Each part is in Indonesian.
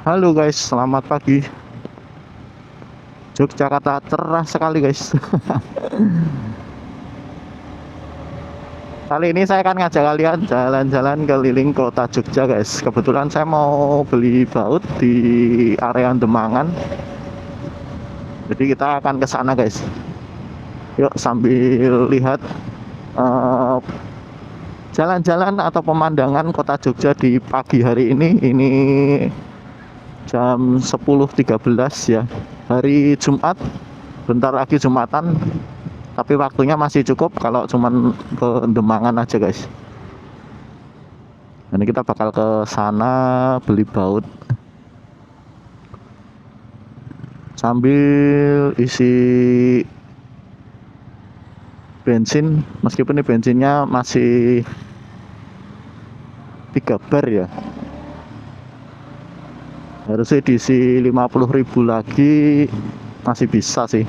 Halo guys, selamat pagi. Yogyakarta cerah sekali guys. Kali ini saya akan ngajak kalian jalan-jalan keliling kota Jogja guys. Kebetulan saya mau beli baut di area Demangan. Jadi kita akan ke sana guys. Yuk sambil lihat eh, jalan-jalan atau pemandangan kota Jogja di pagi hari ini. Ini jam 10.13 ya. Hari Jumat. Bentar lagi Jumatan. Tapi waktunya masih cukup kalau cuman ke Demangan aja guys. Ini kita bakal ke sana beli baut sambil isi bensin, meskipun ini bensinnya masih 3 bar ya, harusnya diisi 50.000 lagi masih bisa sih.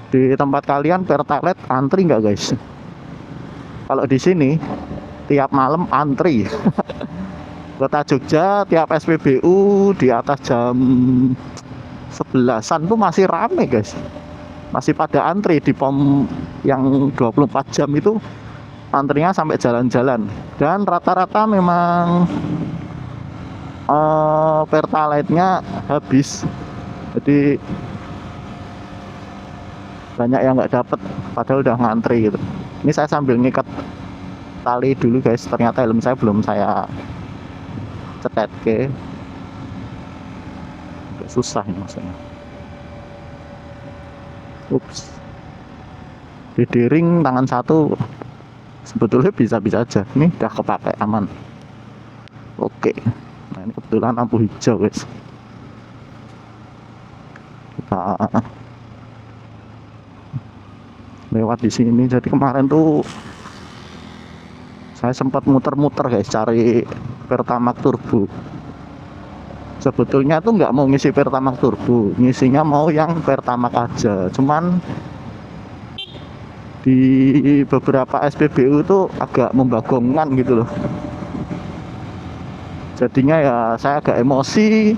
Di tempat kalian Pertalite antri nggak guys? Kalau di sini tiap malam antri. Kota Jogja tiap SPBU di atas jam 11-an tuh masih rame guys. Masih pada antri di pom yang 24 jam itu, antrinya sampai jalan-jalan. Dan rata-rata memang Pertalite-nya habis. Jadi banyak yang nggak dapet padahal udah ngantri gitu. Ini saya sambil ngikat tali dulu guys, ternyata helm saya belum saya cetet ke, agak susah ini maksudnya. Ups, didiring tangan satu sebetulnya bisa-bisa aja. Ini udah kepake aman. Oke, nah ini kebetulan lampu hijau guys. Kita lewat di sini. Jadi kemarin tuh saya sempat muter-muter guys cari Pertamax Turbo. Sebetulnya tuh nggak mau ngisi Pertamax Turbo, ngisinya mau yang Pertamax aja. Cuman di beberapa SPBU tuh agak membagongkan gitu loh. Jadinya ya saya agak emosi.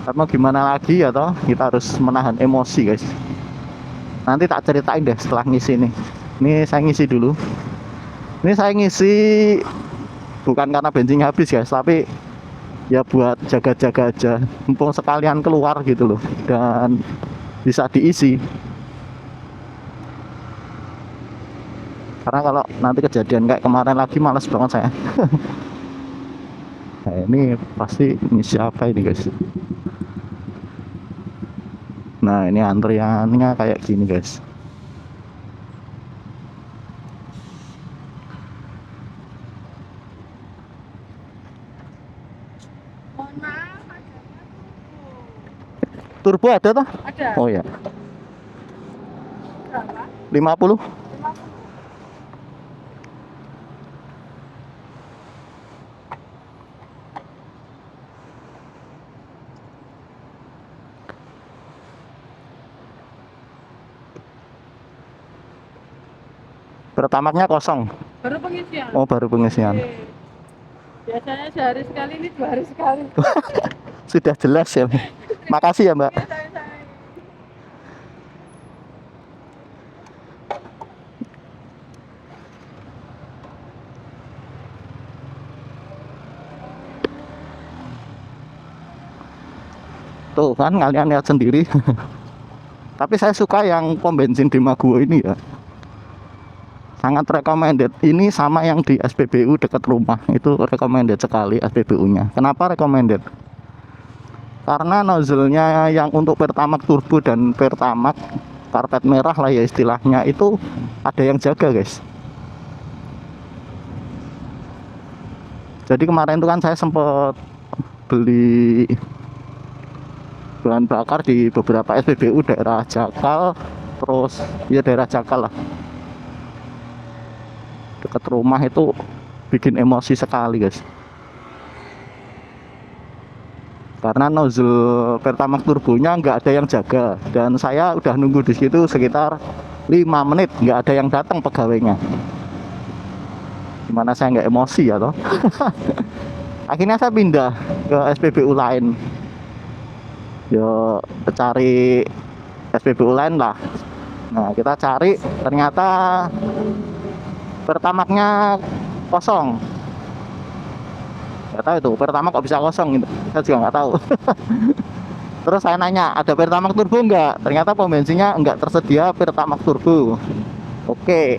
Karena gimana lagi ya toh, kita harus menahan emosi guys. Nanti tak ceritain deh setelah ngisi nih. Ini saya ngisi dulu. Ini saya ngisi bukan karena bensinnya habis guys, tapi ya buat jaga-jaga aja. Mumpung sekalian keluar gitu loh, dan bisa diisi. Karena kalau nanti kejadian kayak kemarin lagi males banget saya. Nah ini pasti ngisi apa ini guys. Nah ini antriannya kayak gini guys. Turbo ada toh? Ada. Oh ya. Berapa? 50. 50. Pertamaxnya kosong. Baru pengisian. Oh baru pengisian. Oke. Biasanya sehari sekali, ini 2 hari sekali. Sudah jelas ya. Makasih ya mbak. Iya, saya. Tuh kan kalian lihat sendiri. Tapi saya suka yang pom bensin di Maguwo ini ya. Sangat recommended. Ini sama yang di SPBU dekat rumah. Itu recommended sekali SPBU-nya. Kenapa recommended? Karena nozzle-nya yang untuk Pertamax Turbo dan Pertamax karpet merah lah ya istilahnya, itu ada yang jaga guys. Jadi kemarin itu kan saya sempat beli bahan bakar di beberapa SPBU daerah Jakal, terus ya daerah Jakal lah, dekat rumah, itu bikin emosi sekali guys. Karena nozzle Pertamax turbonya nggak ada yang jaga, dan saya udah nunggu di situ sekitar 5 menit nggak ada yang datang pegawainya. Gimana saya nggak emosi ya toh. Akhirnya saya pindah ke SPBU lain. Yo cari SPBU lain lah. Nah kita cari, ternyata Pertamaknya kosong. Nggak tahu itu Pertamax kok bisa kosong gitu, saya juga nggak tahu. Terus saya nanya, ada Pertamax turbo nggak? Ternyata pom bensinnya nggak tersedia Pertamax turbo. Oke.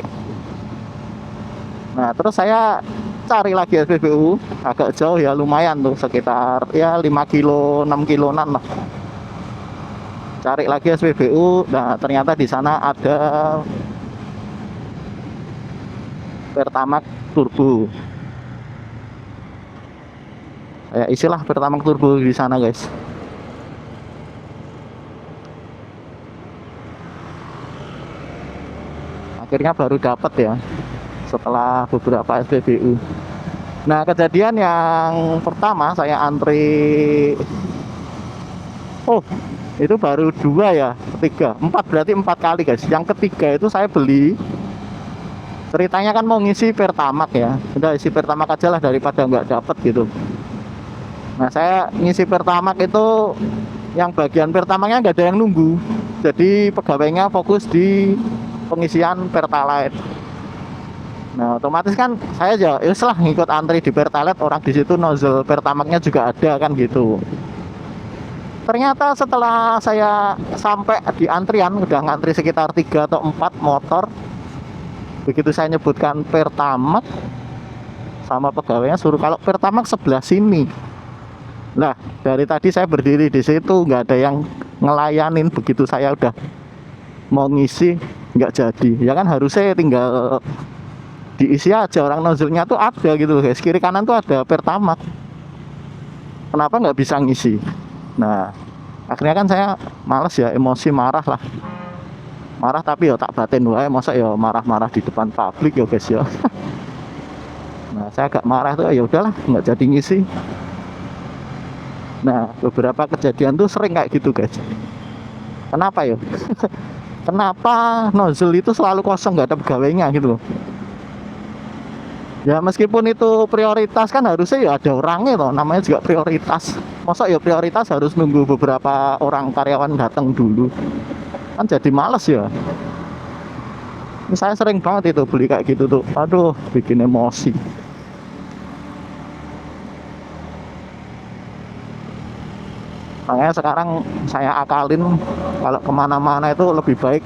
Nah terus saya cari lagi SPBU agak jauh ya, lumayan tuh, sekitar ya 5 kilo 6 kiloan lah. Cari lagi SPBU, nah ternyata di sana ada Pertamax turbo. Saya isilah Pertamax turbo di sana guys. Akhirnya baru dapat ya setelah beberapa SPBU. Nah kejadian yang pertama saya antri, oh itu baru 2 ya, ketiga 4, berarti 4 kali guys. Yang ketiga itu saya beli, ceritanya kan mau ngisi Pertamax ya, udah isi Pertamax aja lah daripada nggak dapet gitu. Nah saya ngisi Pertamax itu yang bagian Pertamaxnya nggak ada yang nunggu, jadi pegawainya fokus di pengisian Pertalite. Nah otomatis kan saya aja lah ngikut antri di Pertalite, orang di situ nozzle Pertamaxnya juga ada kan gitu. Ternyata setelah saya sampai di antrian, udah ngantri sekitar 3 atau 4 motor, begitu saya nyebutkan Pertamax, sama pegawainya suruh kalau Pertamax sebelah sini. Nah dari tadi saya berdiri di situ nggak ada yang ngelayanin, begitu saya udah mau ngisi nggak jadi. Ya kan harusnya tinggal diisi aja, orang nozzle-nya tuh ada gitu guys, kiri kanan tuh ada Pertamax, kenapa nggak bisa ngisi? Nah akhirnya kan saya males ya, emosi, marah lah, marah tapi ya tak batin wae, masa ya marah-marah di depan publik ya guys ya. Nah saya agak marah tuh, ya udahlah nggak jadi ngisi. Nah beberapa kejadian tuh sering kayak gitu guys. Kenapa ya? Kenapa nozzle itu selalu kosong, nggak ada pegawainya gitu loh. Ya meskipun itu prioritas kan harusnya ya ada orangnya loh, namanya juga prioritas. Masa ya prioritas harus nunggu beberapa orang karyawan datang dulu, kan jadi males ya. Ini saya sering banget itu beli kayak gitu tuh, aduh bikin emosi. Makanya sekarang saya akalin kalau kemana-mana itu lebih baik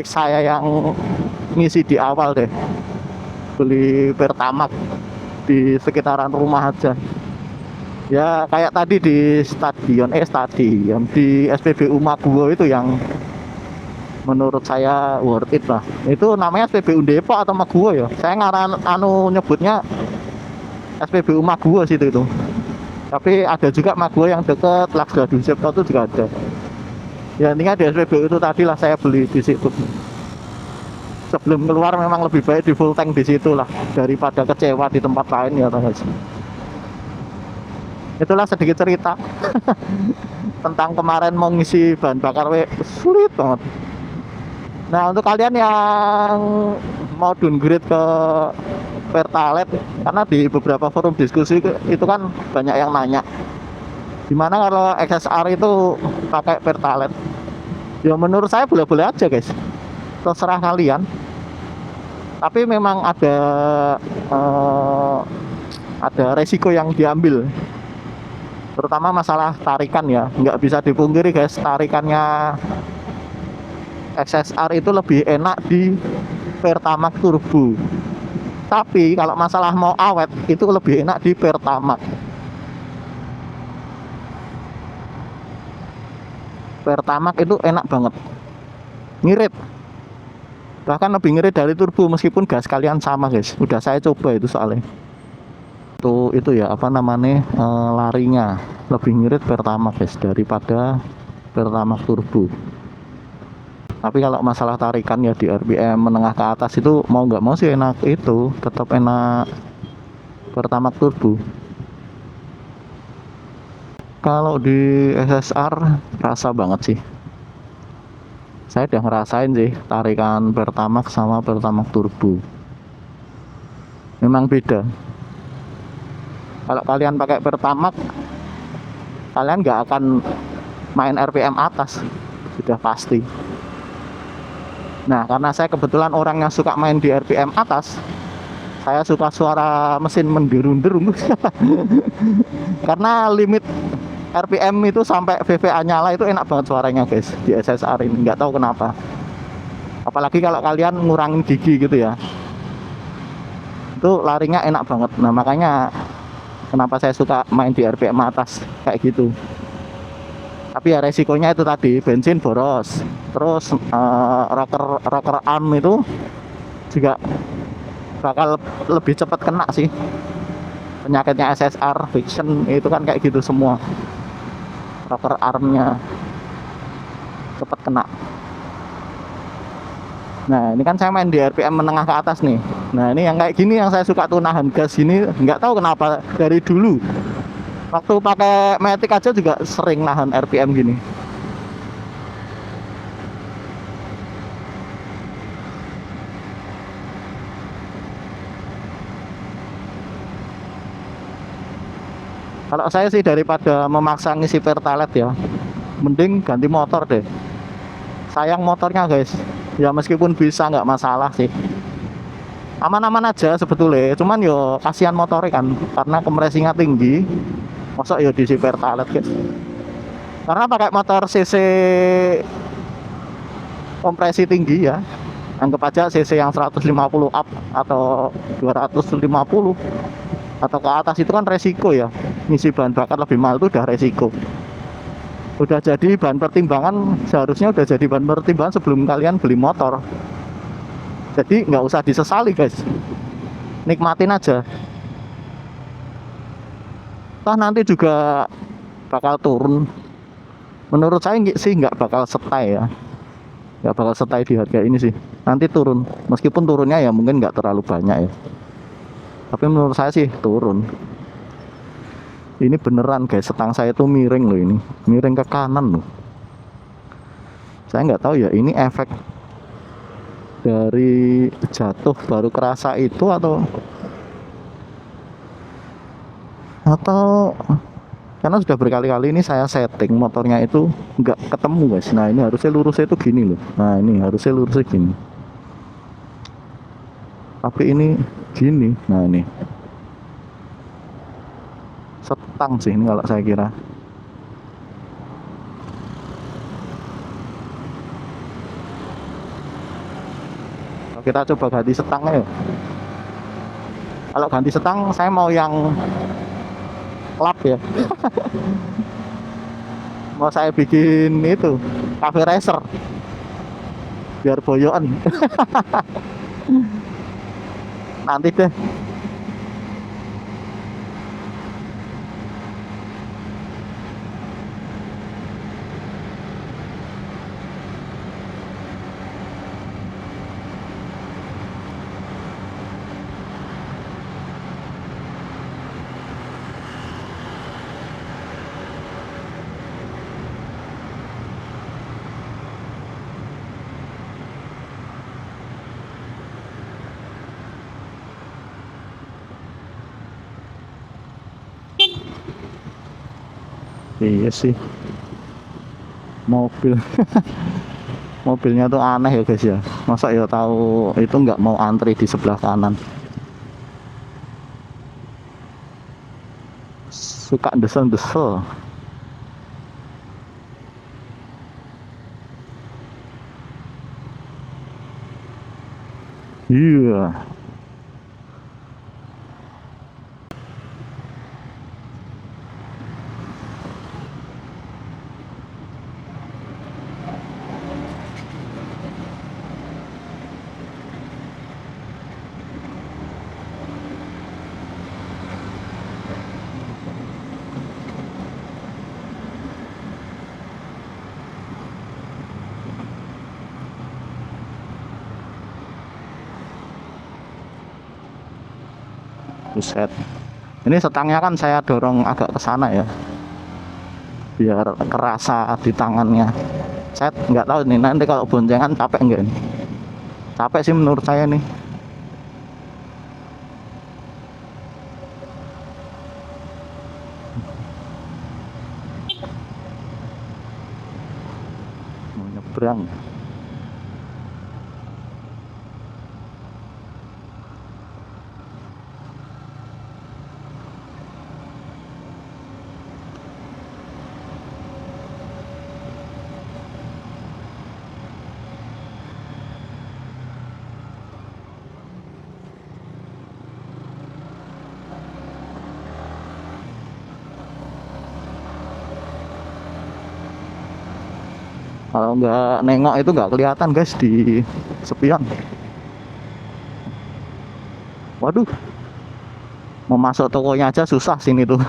saya yang ngisi di awal deh, beli Pertamax di sekitaran rumah aja. Ya kayak tadi di stadion di SPBU Maguwo itu yang menurut saya worth it lah. Itu namanya SPBU Depok atau Maguwo ya, saya nyebutnya SPBU Maguwo situ itu. Tapi ada juga Maguwo yang deket Laksda Ducipto itu juga ada. Ya intinya di SPBU itu tadi lah saya beli di situ. Sebelum keluar memang lebih baik di full tank di situ lah, daripada kecewa di tempat lain ya guys. Itulah sedikit cerita tentang kemarin mau ngisi bahan bakar sulit banget. Nah untuk kalian yang mau downgrade ke Pertalite, karena di beberapa forum diskusi itu kan banyak yang nanya gimana kalau XSR itu pakai Pertalite. Ya menurut saya boleh-boleh aja guys, terserah kalian. Tapi memang ada resiko yang diambil, terutama masalah tarikan ya. Nggak bisa dipungkiri guys, tarikannya XSR itu lebih enak di Pertamax turbo. Tapi kalau masalah mau awet itu lebih enak di Pertamax. Pertamax itu enak banget, ngirit, bahkan lebih ngirit dari turbo meskipun gas kalian sama guys. Udah saya coba itu soalnya. Itu ya apa namanya, larinya lebih ngirit Pertamax guys daripada Pertamax turbo. Tapi kalau masalah tarikan ya di RPM menengah ke atas itu mau nggak mau sih enak, itu tetap enak Pertamax turbo. Kalau di SSR rasa banget sih. Saya udah ngerasain sih tarikan Pertamax sama Pertamax Turbo. Memang beda. Kalau kalian pakai Pertamax, kalian nggak akan main RPM atas, sudah pasti. Nah, karena saya kebetulan orang yang suka main di RPM atas, saya suka suara mesin menderung-derung. Karena limit RPM itu sampai VVA nyala itu enak banget suaranya guys di SSR ini, nggak tahu kenapa. Apalagi kalau kalian ngurangin gigi gitu ya, itu larinya enak banget. Nah makanya kenapa saya suka main di RPM atas kayak gitu. Tapi ya resikonya itu tadi, bensin boros, terus rocker arm itu juga bakal lebih cepat kena sih. Penyakitnya SSR friction itu kan kayak gitu semua, rocker armnya cepat kena. Nah ini kan saya main di RPM menengah ke atas nih. Nah ini yang kayak gini yang saya suka tuh, nahan gas gini, nggak tahu kenapa dari dulu. Waktu pakai Matic aja juga sering nahan RPM gini. Kalau saya sih daripada memaksa ngisi Pertalite ya, mending ganti motor deh. Sayang motornya guys. Ya meskipun bisa nggak masalah sih. Aman-aman aja sebetulnya. Cuman yo kasihan motornya kan, karena kompresinya tinggi. Masuk yo diisi Pertalite guys. Karena pakai motor CC kompresi tinggi ya, anggap aja CC yang 150 up atau 250 atau ke atas, itu kan resiko ya. Ngisi bahan bakar lebih mahal itu udah resiko. Udah jadi bahan pertimbangan, seharusnya udah jadi bahan pertimbangan sebelum kalian beli motor. Jadi nggak usah disesali guys, nikmatin aja. Toh nanti juga bakal turun. Menurut saya sih nggak bakal stay ya, nggak bakal stay di harga ini sih. Nanti turun, meskipun turunnya ya mungkin nggak terlalu banyak ya, tapi menurut saya sih turun. Ini beneran guys, setang saya itu miring loh, ini miring ke kanan loh. Saya nggak tahu ya ini efek dari jatuh baru kerasa itu atau karena sudah berkali-kali ini saya setting motornya itu nggak ketemu guys. Nah ini harusnya lurusnya itu gini loh, nah ini harusnya lurusnya gini, tapi ini gini. Nah ini setang sih ini kalau saya kira. Kita coba ganti setangnya ya. Kalau ganti setang saya mau yang klap ya. Mau saya bikin itu cafe racer biar boyoan. Nanti deh. Iya sih, mobil mobilnya tuh aneh ya guys ya. Masa ya tahu itu nggak mau antri di sebelah kanan. Suka desel-desel. Iya. Buset. Ini setangnya kan saya dorong agak ke sana ya. biar kerasa di tangannya. Saya nggak tahu nih nanti kalau boncengan capek enggak nih. Capek sih menurut saya nih. Mau nyebrang. Kalau nggak nengok itu nggak kelihatan guys di spion. Waduh, mau masuk tokonya aja susah sini tuh.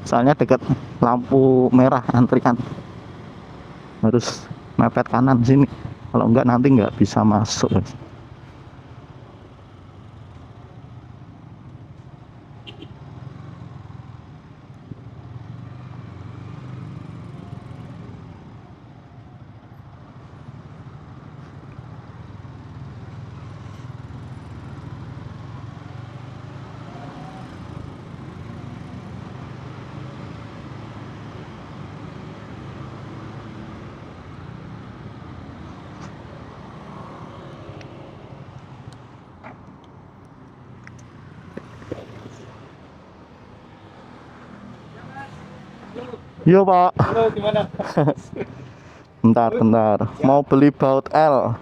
Soalnya deket lampu merah antrian. Harus mepet kanan sini. Kalau nggak nanti nggak bisa masuk guys. Yo Pak. Halo, gimana? Bentar. Mau beli baut L.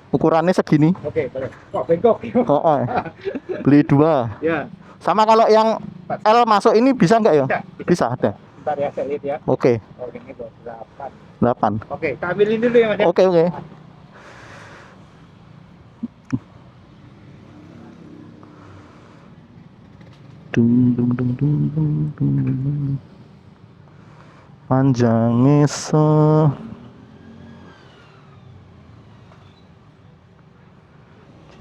Ukurannya segini. Oke, boleh. Kok bengkok? Oh. Beli 2. Ya, Sama kalau yang L masuk ini bisa nggak ya? Bisa. Bisa ada. bentar ya, saya lihat ya. Oke, Oh, ini 28. 8. Oke, kita ambilin dulu ya, Mas. Ya. Oke. Dung. Panjangnya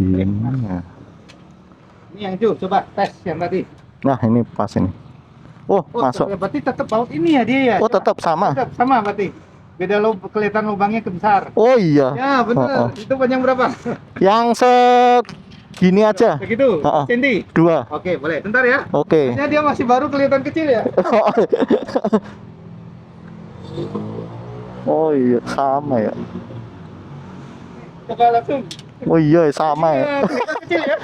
gimana? Ini yang Ju, coba tes yang tadi. Nah, ini pas ini. Oh, Oh, masuk. berarti tetap baut ini ya dia ya? Oh, tetap sama. Tetap sama berarti. Beda kelihatan lubangnya besar. Oh iya. Ya, benar. Oh. Itu panjang berapa? Yang segini aja. Begitu. Oh. Senti. 2. Oke, boleh. Bentar ya. Oke. Kayaknya dia masih baru kelihatan kecil ya. Oh iya, sama ya. Coba langsung. Oh iya, sama ya. Iya, kelihatan kecil ya.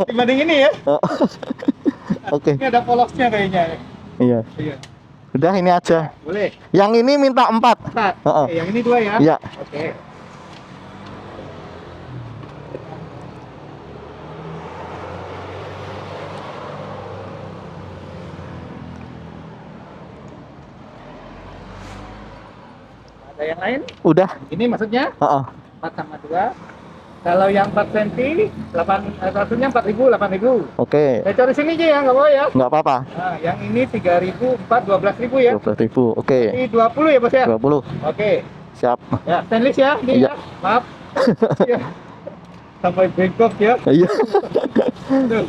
Dibanding ini ya. Oke. Ini ada polosnya kayaknya. Iya. Iya. Udah ini aja. Boleh. Yang ini minta 4. Empat. Oh. Oke, yang ini 2 ya. Iya. Oke. Ada yang lain? Udah. Ini maksudnya Heeh. 4 sama 2. Kalau yang 4 cm, satunya 4.000, 8.000. Oke. Saya cari sini aja ya, nggak apa ya. Nggak apa-apa. Nah, yang ini 3.000, 4, 12.000 ya. 12.000. Oke. Ini 20 ya, Bos ya? 20. Oke. Siap. Ya, stainless ya, ini Iya. ya. Maaf. Ya. Sampai bengkok ya. Iya. Tuh.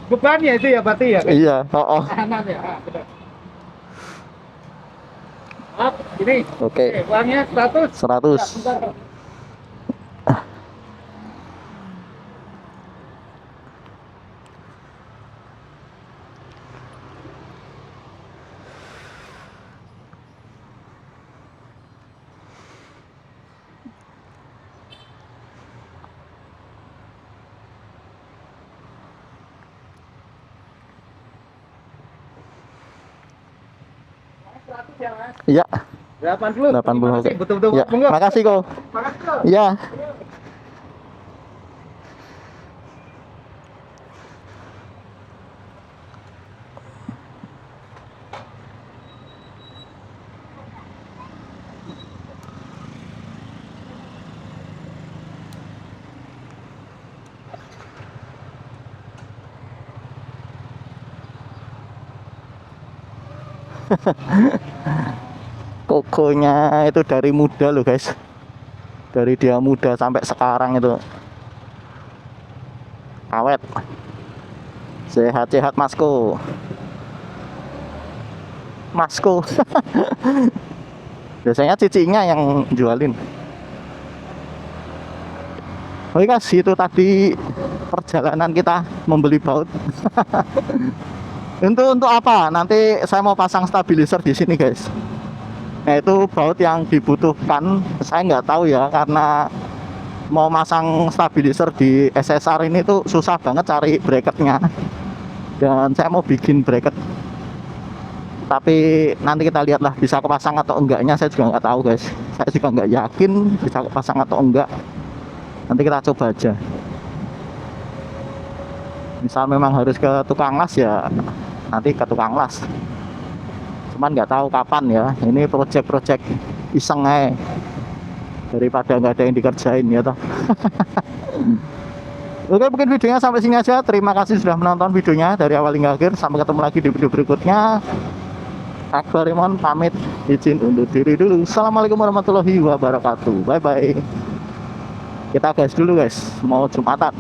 Bebannya itu ya berarti ya. Iya. Oh. Tahanan ya. Ah, benar. Maaf, ini. Oke. Uangnya 100. 100. Ya, bentar. Ya, Mas. Iya. 80. 80. Oke. Betul-betul. Ya. Bengkok. Makasih kok. Makasih, Kok. Iya. Kokonya itu dari muda loh guys, dari dia muda sampai sekarang itu awet, sehat-sehat Masko. Masko. Biasanya cicinya yang jualin. Oke guys, itu tadi perjalanan kita membeli baut. Untuk apa? Nanti saya mau pasang stabilizer di sini guys. Nah itu baut yang dibutuhkan. Saya nggak tahu ya, karena mau masang stabilizer di SSR ini tuh susah banget cari bracketnya. Dan saya mau bikin bracket. Tapi nanti kita lihatlah bisa kepasang atau enggaknya, saya juga nggak tahu guys. Saya juga nggak yakin bisa kepasang atau enggak. Nanti kita coba aja. Misal memang harus ke tukang las ya nanti ke tukang las. Cuman nggak tahu kapan ya. Ini project-project iseng aja. Daripada nggak ada yang dikerjain ya toh. Oke, mungkin videonya sampai sini aja. Terima kasih sudah menonton videonya dari awal hingga akhir. Sampai ketemu lagi di video berikutnya. Akbar Imon pamit, izin undur diri dulu. Assalamualaikum warahmatullahi wabarakatuh. Bye bye. Kita gas dulu guys, mau Jumatan.